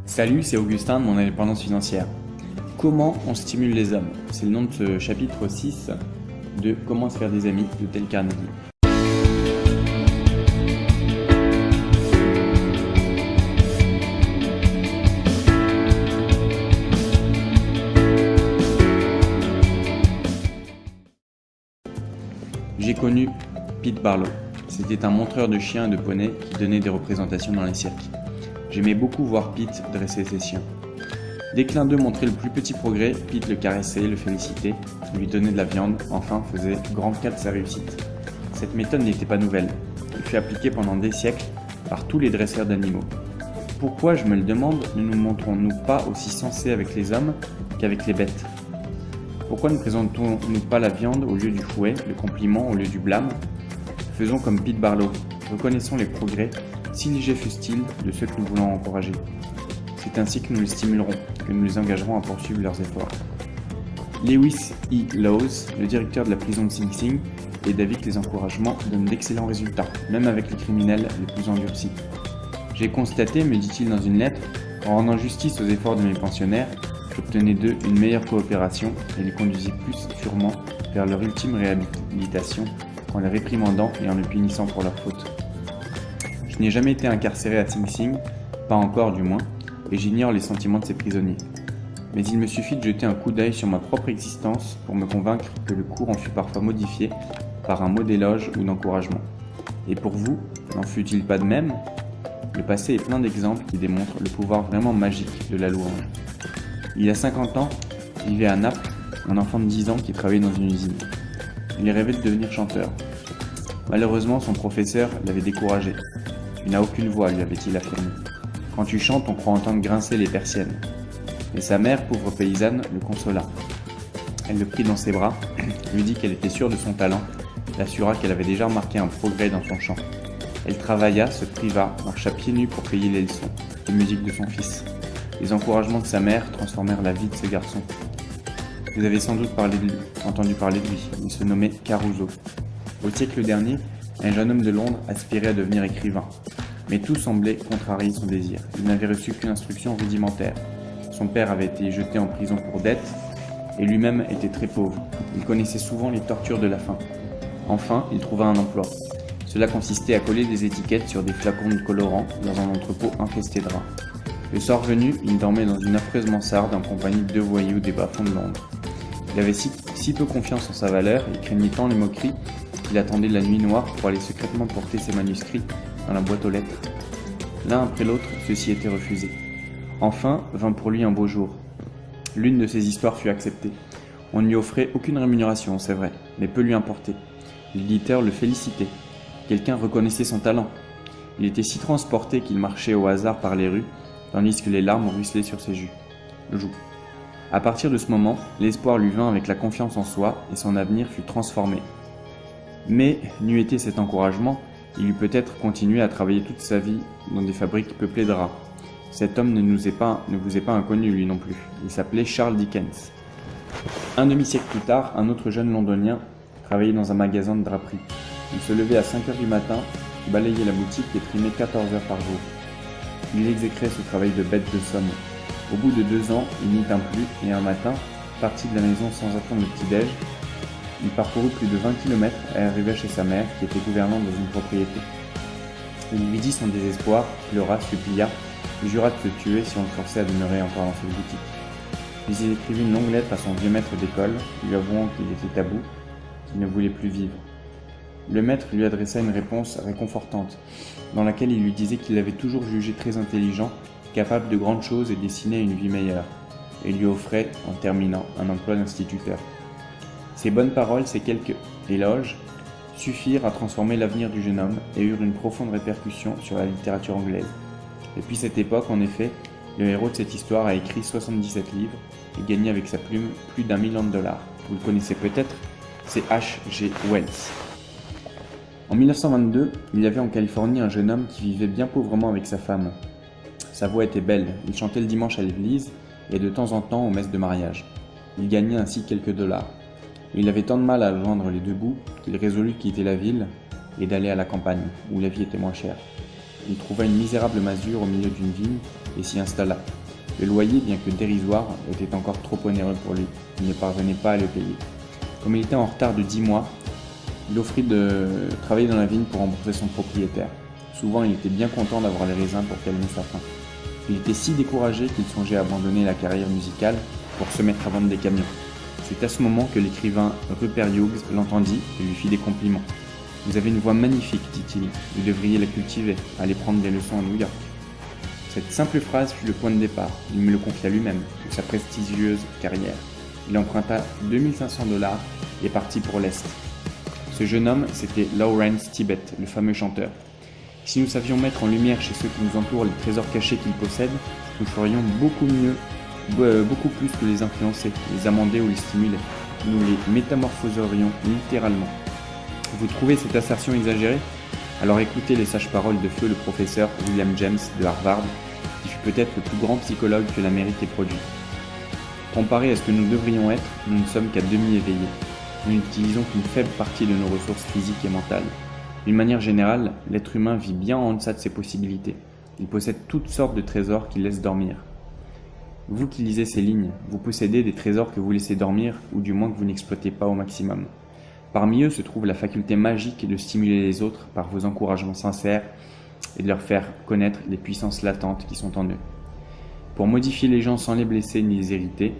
Salut, c'est Augustin de mon indépendance financière. Comment on stimule les hommes? C'est le nom de ce chapitre 6 de Comment se faire des amis de Dale Carnegie. J'ai connu Pete Barlow. C'était un montreur de chiens et de poneys qui donnait des représentations dans les cirques. J'aimais beaucoup voir Pete dresser ses chiens. Dès que l'un d'eux montrait le plus petit progrès, Pete le caressait, le félicitait, lui donnait de la viande, enfin faisait grand cas de sa réussite. Cette méthode n'était pas nouvelle. Elle fut appliquée pendant des siècles par tous les dresseurs d'animaux. Pourquoi, je me le demande, ne nous montrons-nous pas aussi sensés avec les hommes qu'avec les bêtes? Pourquoi ne présentons-nous pas la viande au lieu du fouet, le compliment au lieu du blâme? Faisons comme Pete Barlow, reconnaissons les progrès, si légers fussent-ils, de ceux que nous voulons encourager. C'est ainsi que nous les stimulerons, que nous les engagerons à poursuivre leurs efforts. Lewis E. Lowes, le directeur de la prison de Sing Sing, est d'avis que les encouragements donnent d'excellents résultats, même avec les criminels les plus endurcis. J'ai constaté, me dit-il dans une lettre, en rendant justice aux efforts de mes pensionnaires, j'obtenais d'eux une meilleure coopération et les conduisais plus sûrement vers leur ultime réhabilitation en les réprimandant et en les punissant pour leurs fautes. Je n'ai jamais été incarcéré à Sing Sing, pas encore du moins, et j'ignore les sentiments de ces prisonniers. Mais il me suffit de jeter un coup d'œil sur ma propre existence pour me convaincre que le cours en fut parfois modifié par un mot d'éloge ou d'encouragement. Et pour vous, n'en fut-il pas de même? Le passé est plein d'exemples qui démontrent le pouvoir vraiment magique de la louange. Il y a 50 ans, vivait à Naples un enfant de 10 ans qui travaillait dans une usine. Il rêvait de devenir chanteur. Malheureusement, son professeur l'avait découragé. « Tu n'as aucune voix », lui avait-il affirmé. « Quand tu chantes, on croit entendre grincer les persiennes. » Mais sa mère, pauvre paysanne, le consola. Elle le prit dans ses bras, lui dit qu'elle était sûre de son talent, l'assura qu'elle avait déjà remarqué un progrès dans son chant. Elle travailla, se priva, marcha pieds nus pour payer les leçons, les musiques de son fils. Les encouragements de sa mère transformèrent la vie de ce garçon. Vous avez sans doute entendu parler de lui, il se nommait Caruso. Au siècle dernier, un jeune homme de Londres aspirait à devenir écrivain. Mais tout semblait contrarier son désir. Il n'avait reçu qu'une instruction rudimentaire. Son père avait été jeté en prison pour dette, et lui-même était très pauvre. Il connaissait souvent les tortures de la faim. Enfin, il trouva un emploi. Cela consistait à coller des étiquettes sur des flacons de colorants dans un entrepôt infesté de rats. Le soir venu, il dormait dans une affreuse mansarde en compagnie de 2 voyous des bas-fonds de Londres. Il avait si peu confiance en sa valeur et craignait tant les moqueries qu'il attendait la nuit noire pour aller secrètement porter ses manuscrits dans la boîte aux lettres. L'un après l'autre, ceux-ci étaient refusés. Enfin, vint pour lui un beau jour. L'une de ses histoires fut acceptée. On ne lui offrait aucune rémunération, c'est vrai, mais peu lui importait. L'éditeur le félicitait. Quelqu'un reconnaissait son talent. Il était si transporté qu'il marchait au hasard par les rues, tandis que les larmes ruisselaient sur ses joues. À partir de ce moment, l'espoir lui vint avec la confiance en soi et son avenir fut transformé. Mais, n'eût été cet encouragement, il eût peut-être continué à travailler toute sa vie dans des fabriques peuplées de rats. Cet homme ne vous est pas inconnu lui non plus. Il s'appelait Charles Dickens. Un demi-siècle plus tard, un autre jeune londonien travaillait dans un magasin de draperie. Il se levait à 5 heures du matin, balayait la boutique et trimait 14 heures par jour. Il exécrait ce travail de bête de somme. Au bout de 2 ans, il n'y tint plus et un matin, parti de la maison sans attendre le petit-déj, il parcourut plus de 20 km et arriva chez sa mère, qui était gouvernante dans une propriété. Il lui dit son désespoir, pleura, supplia, jura de se tuer si on le forçait à demeurer encore dans cette boutique. Puis il écrivit une longue lettre à son vieux maître d'école, lui avouant qu'il était à bout, qu'il ne voulait plus vivre. Le maître lui adressa une réponse réconfortante, dans laquelle il lui disait qu'il l'avait toujours jugé très intelligent, capable de grandes choses et destiné à une vie meilleure, et lui offrait, en terminant, un emploi d'instituteur. Ces bonnes paroles, ces quelques éloges, suffirent à transformer l'avenir du jeune homme et eurent une profonde répercussion sur la littérature anglaise. Depuis cette époque, en effet, le héros de cette histoire a écrit 77 livres et gagné avec sa plume plus d'1 million de dollars. Vous le connaissez peut-être, c'est H.G. Wells. En 1922, il y avait en Californie un jeune homme qui vivait bien pauvrement avec sa femme. Sa voix était belle, il chantait le dimanche à l'église et de temps en temps aux messes de mariage. Il gagnait ainsi quelques dollars. Il avait tant de mal à joindre les deux bouts qu'il résolut de quitter la ville et d'aller à la campagne, où la vie était moins chère. il trouva une misérable masure au milieu d'une vigne et s'y installa. Le loyer, bien que dérisoire, était encore trop onéreux pour lui. Il ne parvenait pas à le payer. Comme il était en retard de 10 mois, il offrit de travailler dans la vigne pour rembourser son propriétaire. Souvent, il était bien content d'avoir les raisins pour calmer sa faim. Il était si découragé qu'il songeait à abandonner la carrière musicale pour se mettre à vendre des camions. C'est à ce moment que l'écrivain Rupert Hughes l'entendit et lui fit des compliments. « Vous avez une voix magnifique, dit-il. Vous devriez la cultiver, aller prendre des leçons à New York. » Cette simple phrase fut le point de départ, il me le confia lui-même, de sa prestigieuse carrière. Il emprunta 2500 $ et partit pour l'Est. Ce jeune homme, c'était Lawrence Tibbett, le fameux chanteur. Si nous savions mettre en lumière chez ceux qui nous entourent les trésors cachés qu'ils possèdent, nous ferions beaucoup plus que les influencer, les amender ou les stimuler. Nous les métamorphoserions littéralement. Vous trouvez cette assertion exagérée? Alors écoutez les sages paroles de feu le professeur William James de Harvard, qui fut peut-être le plus grand psychologue que l'Amérique ait produit. Comparé à ce que nous devrions être, nous ne sommes qu'à demi éveillés. Nous n'utilisons qu'une faible partie de nos ressources physiques et mentales. D'une manière générale, l'être humain vit bien en deçà de ses possibilités. Il possède toutes sortes de trésors qu'il laisse dormir. Vous qui lisez ces lignes, vous possédez des trésors que vous laissez dormir ou du moins que vous n'exploitez pas au maximum. Parmi eux se trouve la faculté magique de stimuler les autres par vos encouragements sincères et de leur faire connaître les puissances latentes qui sont en eux. Pour modifier les gens sans les blesser ni les irriter,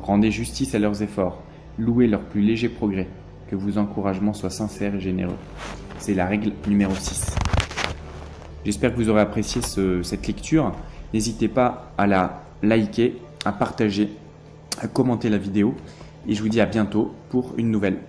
rendez justice à leurs efforts, louez leurs plus légers progrès, que vos encouragements soient sincères et généreux. C'est la règle numéro 6. J'espère que vous aurez apprécié cette lecture. N'hésitez pas à la liker, à partager, à commenter la vidéo et je vous dis à bientôt pour une nouvelle.